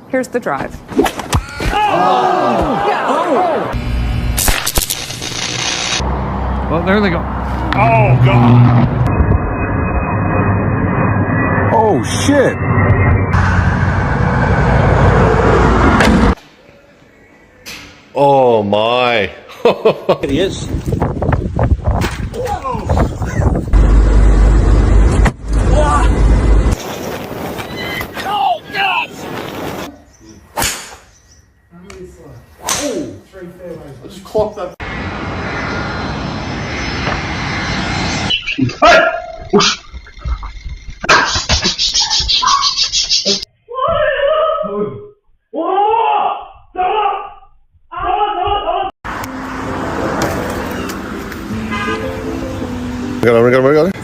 Here's the drive. Well, there they go. Oh, God. Oh, shit. Oh my. It is. Oh, God. I just clocked that. We got it.